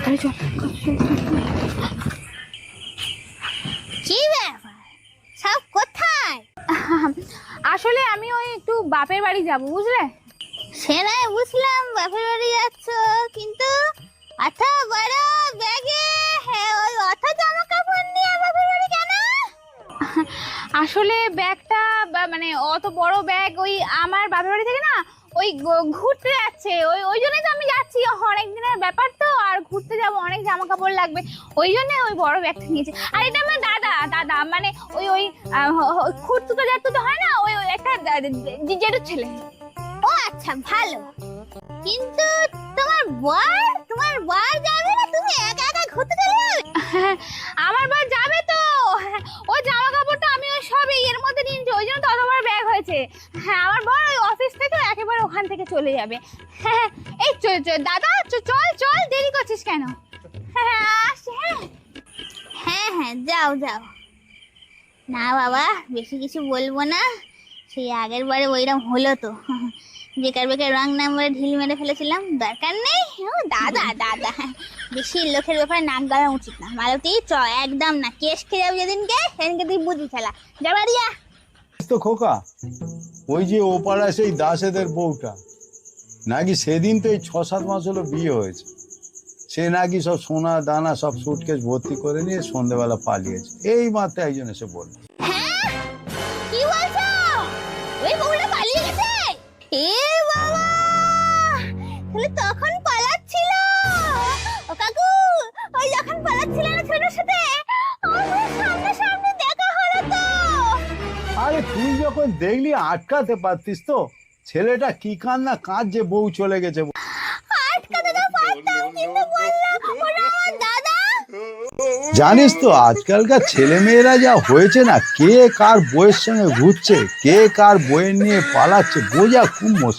কি ব্যাপার, সব কোথায়? আসলে আমি ওই একটু বাপের বাড়ি যাব, বুঝলে? সে নয় বুঝলাম বাপের বাড়ি যাচ্ছ, কিন্তু অত বড় ব্যাগে ওই অত জামা কাপড় নিয়ে বাপের বাড়ি কেন? আসলে ব্যাগটা মানে অত বড় ব্যাগ ওই আমার বাপের বাড়ি থেকে না ওই ঘুরতে যাচ্ছে, ওই ওই জন্যই তো আমি যাচ্ছি। অনেক দিনের ব্যাপার তো, আর ঘুরতে যাব, অনেক জামা কাপড় লাগবে, ওই জন্য ওই বড় ব্যাগটা নিয়েছি। আর এটা আমার দাদা মানে ওই ওই খুঁড়তুতো জাতুতো হয় না, ওই ওই একটা জেঠুর ছেলে। ও আচ্ছা, ভালো। কিন্তু তোমার বর যাবে না? তুমি একা একা ঘুরতে চলে যাবে? আমার বর যাবে তো, ও জামা কাপড়টা আমি ওই সব এর মধ্যে নিয়েছি, ওই জন্য তো অত বড় ব্যাগ হয়েছে। হ্যাঁ, আমার বর ওই অফিস থেকে একেবারে ওখান থেকে চলে যাবে। হ্যাঁ, এই দাদা চল, দেরি করছিস কেন? হ্যাঁ আসছি। হ্যাঁ হ্যাঁ, যাও যাও। না বাবা, বেশি কিছু বলবো না, সেই আগের বারে ওইরকম হলো তো, বেকার বেকার রং নাম্বারে ঢিল মেরে ফেলেছিলাম, দরকার নেই। ও দাদা, বেশি লোকের ব্যাপারে নাক গলা উচিত না। মালতী একদম না, কেস খেয়ে যাবে যেদিনকে, সেদিনকে তুই বুঝবি খেলা। যাবারিয়া তো খোকা, ওই যে ওপাড়া সেই দাসেদের বউটা নাকি সেদিন তো এই 6-7 মাস হলো বিয়ে হয়েছে, সে নাকি সব সোনা দানা সব সুটকেস ভর্তি করে নিয়ে সন্ধ্যেবেলা পালিয়েছে। এই মাত্র একজন এসে বলল। হ্যাঁ, কি বলছো? ওই বউটা পালিয়ে গেছে? এ বাবা, তাহলে তখন পালাচ্ছিল? ও কাকু, ওই যখন পালাচ্ছিল না ছেলেটার সাথে, আমার সামনে দেখা হলো তো। আরে তুই যখন দেখলি আটকাতে পারতিস তো, ছেলেটা কি কান্না কাঁদছে বউ চলে গেছে। আটকাতে তো পারতাম, কিন্তু বললাম ওরা আমার দাদা। জানিস তো আজকালকার ছেলে মেয়েরা যা হয়েছে না, কে কার বইয়ের সঙ্গে ঘুরছে, কে কার বইয়ের নিয়ে পালাচ্ছে, বোঝা খুব মুশকিল।